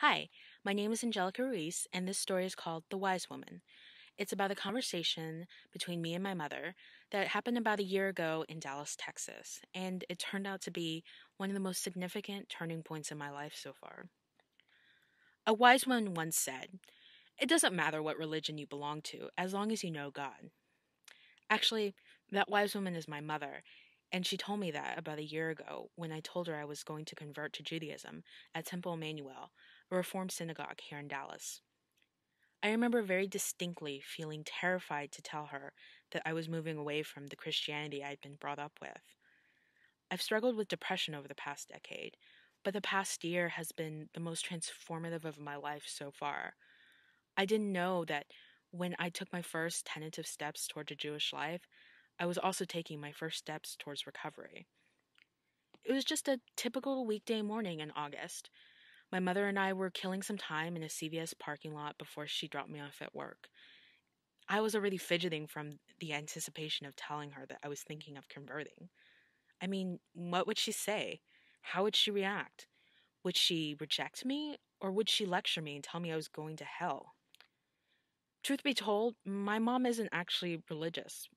Hi, my name is Angelica Ruiz, and this story is called The Wise Woman. It's about a conversation between me and my mother that happened about a year ago in Dallas, Texas, and it turned out to be one of the most significant turning points in my life so far. A wise woman once said, "It doesn't matter what religion you belong to, as long as you know God." Actually, that wise woman is my mother, and she told me that about a year ago when I told her I was going to convert to Judaism at Temple Emmanuel, a Reformed synagogue here in Dallas. I remember very distinctly feeling terrified to tell her that I was moving away from the Christianity I'd been brought up with. I've struggled with depression over the past decade, but the past year has been the most transformative of my life so far. I didn't know that when I took my first tentative steps towards a Jewish life, I was also taking my first steps towards recovery. It was just a typical weekday morning in August. My mother and I were killing some time in a CVS parking lot before she dropped me off at work. I was already fidgeting from the anticipation of telling her that I was thinking of converting. I mean, what would she say? How would she react? Would she reject me, or would she lecture me and tell me I was going to hell? Truth be told, my mom isn't actually religious,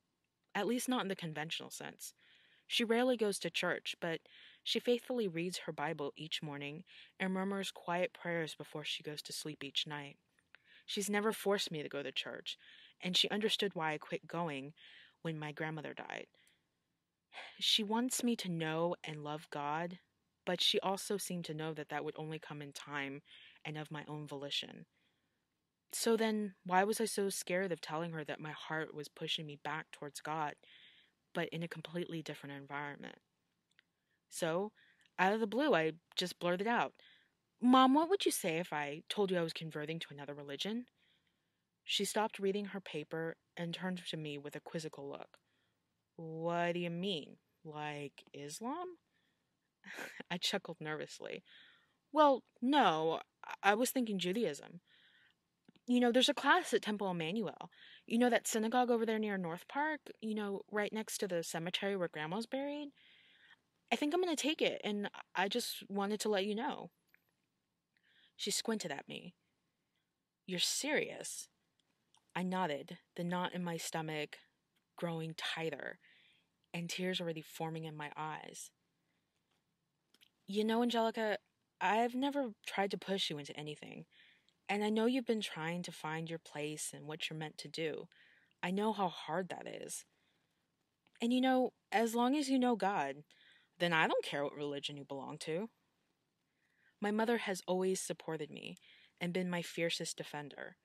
at least not in the conventional sense. She rarely goes to church, but she faithfully reads her Bible each morning and murmurs quiet prayers before she goes to sleep each night. She's never forced me to go to church, and she understood why I quit going when my grandmother died. She wants me to know and love God, but she also seemed to know that that would only come in time and of my own volition. So then, why was I so scared of telling her that my heart was pushing me back towards God, but in a completely different environment? So, out of the blue, I just blurted out, "Mom, what would you say if I told you I was converting to another religion?" She stopped reading her paper and turned to me with a quizzical look. "What do you mean? Like Islam?" I chuckled nervously. "Well, no, I was thinking Judaism. There's a class at Temple Emmanuel. That synagogue over there near North Park? Right next to the cemetery where Grandma's buried? I think I'm going to take it, and I just wanted to let you know." She squinted at me. "You're serious?" I nodded, the knot in my stomach growing tighter, and tears already forming in my eyes. Angelica, I've never tried to push you into anything, and I know you've been trying to find your place and what you're meant to do. I know how hard that is. And as long as you know God, then I don't care what religion you belong to. My mother has always supported me and been my fiercest defender.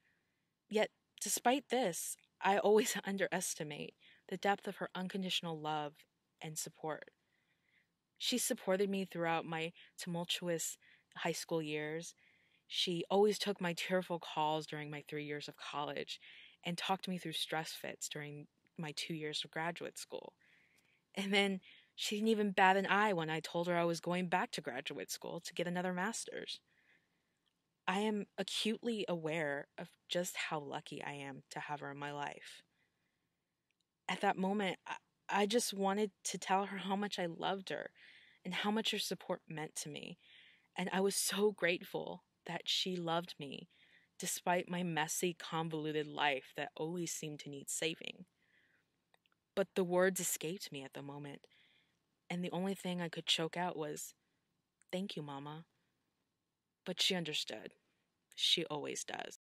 Yet, despite this, I always underestimate the depth of her unconditional love and support. She supported me throughout my tumultuous high school years. She always took my tearful calls during my 3 years of college and talked me through stress fits during my 2 years of graduate school. And then she didn't even bat an eye when I told her I was going back to graduate school to get another master's. I am acutely aware of just how lucky I am to have her in my life. At that moment, I just wanted to tell her how much I loved her and how much her support meant to me. And I was so grateful that she loved me despite my messy, convoluted life that always seemed to need saving. But the words escaped me at the moment, and the only thing I could choke out was, "Thank you, Mama." But she understood. She always does.